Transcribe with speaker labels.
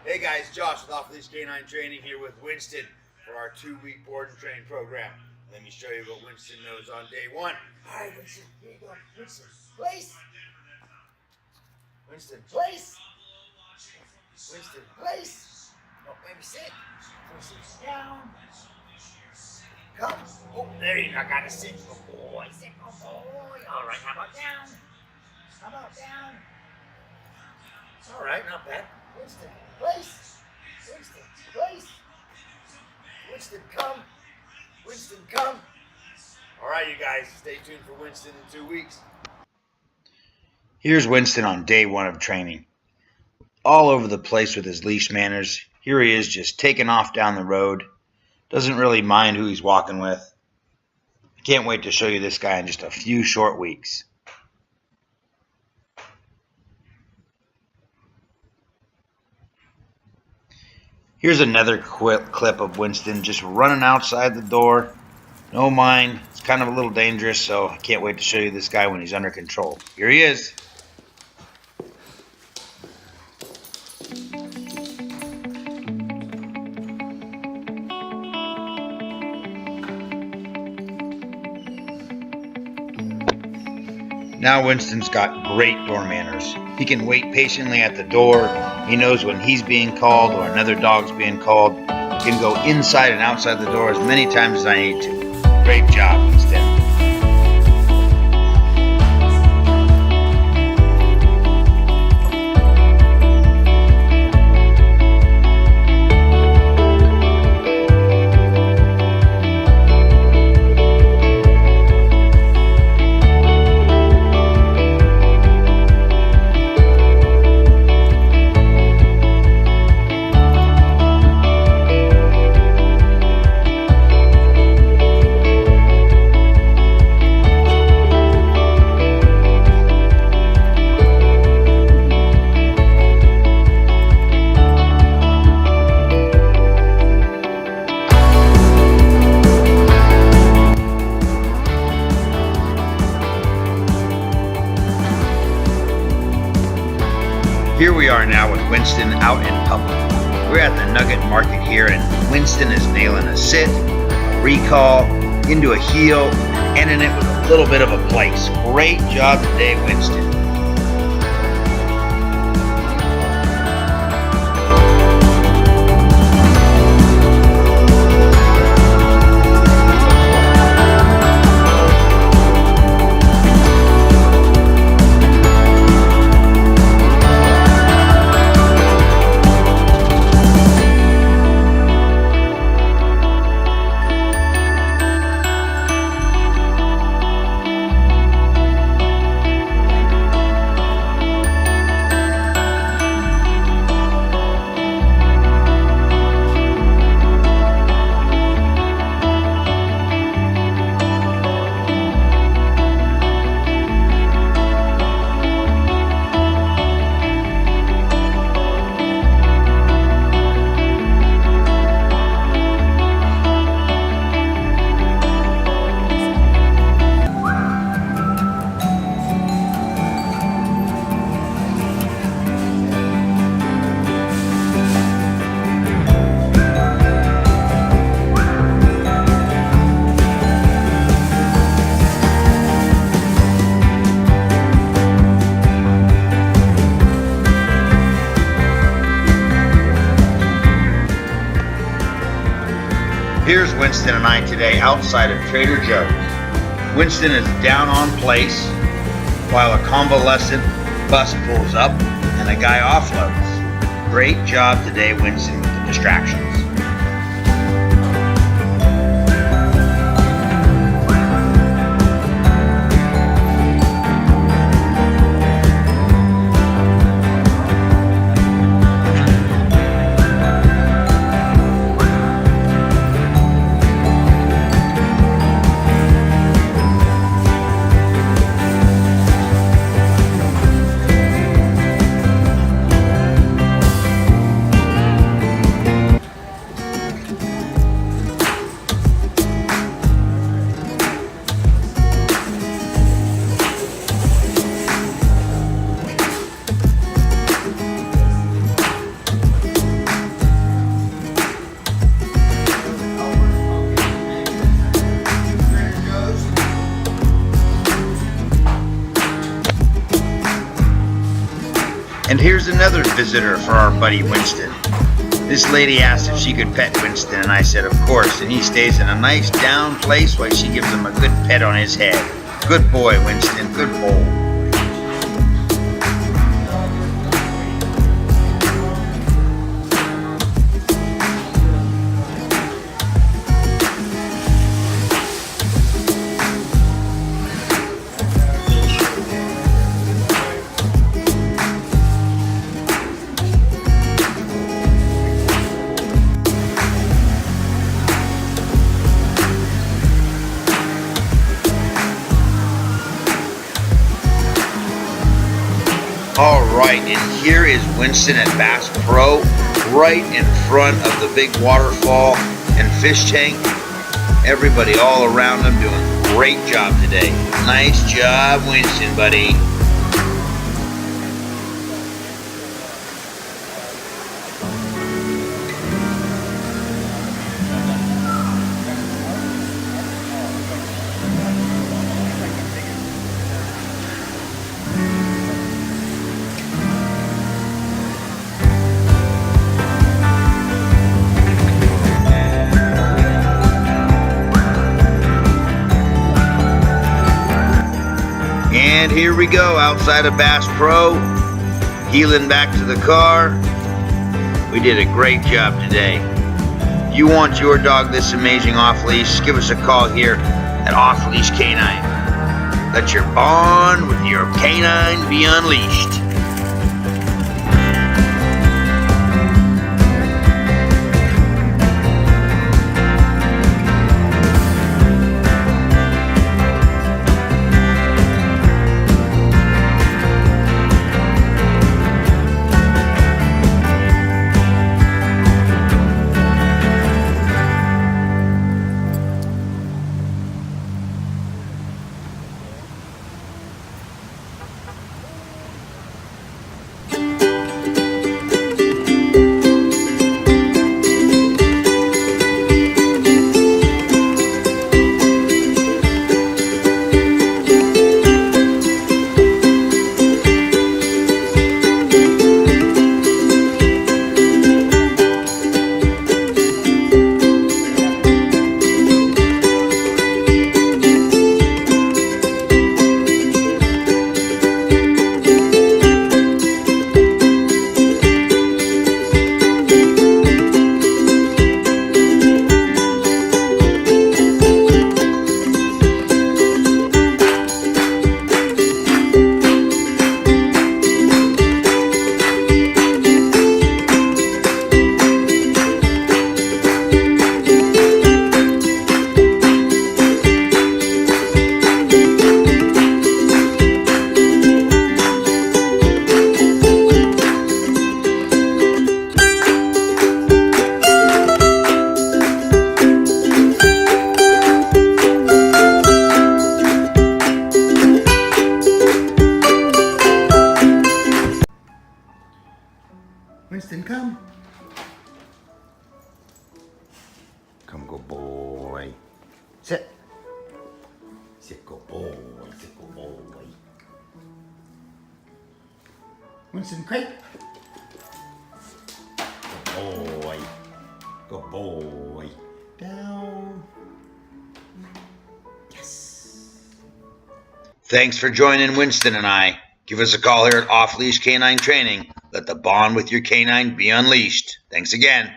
Speaker 1: Hey guys, Josh with Off Leash Canine Training here with Winston for our 2-week board and train program. Let me show you what Winston knows on day 1. Alright Winston, here you go. Winston, place. Winston, place. Winston, place. Oh, maybe sit. Winston, down. Come. Oh, there you go. I gotta sit. Good boy. Sit, good boy. Alright, how about down? How about down? Alright, not bad. Winston, place. Winston, place. Winston, come. Winston, come. Alright, you guys, stay tuned for Winston in 2 weeks.
Speaker 2: Here's Winston on day 1 of training. All over the place with his leash manners. Here he is just taking off down the road. Doesn't really mind who he's walking with. I can't wait to show you this guy in just a few short weeks. Here's another clip of Winston just running outside the door. No mind, it's kind of a little dangerous, so I can't wait to show you this guy when he's under control. Here he is. Now Winston's got great door manners. He can wait patiently at the door. He knows when he's being called or another dog's being called. He can go inside and outside the door as many times as I need to. Great job, Winston. Here we are now with Winston out in public. We're at the Nugget Market here, and Winston is nailing a sit, a recall, into a heel, and in it with a little bit of a place. Great job today, Winston. Here's Winston and I today outside of Trader Joe's. Winston is down on place while a convalescent bus pulls up and a guy offloads. Great job today, Winston, with the distractions. here's another visitor for our buddy Winston. This lady asked if she could pet Winston, and I said of course, and he stays in a nice down place while she gives him a good pet on his head. Good boy, Winston, good boy. Alright, and here is Winston at Bass Pro, right in front of the big waterfall and fish tank. Everybody all around him doing a great job today. Nice job, Winston, buddy. And here we go, outside of Bass Pro, heeling back to the car. We did a great job today. If you want your dog this amazing off-leash, give us a call here at Off Leash Canine. Let your bond with your canine be unleashed.
Speaker 1: Winston, come. Come, good boy. Sit. Sit, good boy. Sit, good boy. Winston, crate. Good boy. Good boy. Down. Yes.
Speaker 2: Thanks for joining Winston and I. Give us a call here at Off Leash Canine Training. Let the bond with your canine be unleashed. Thanks again.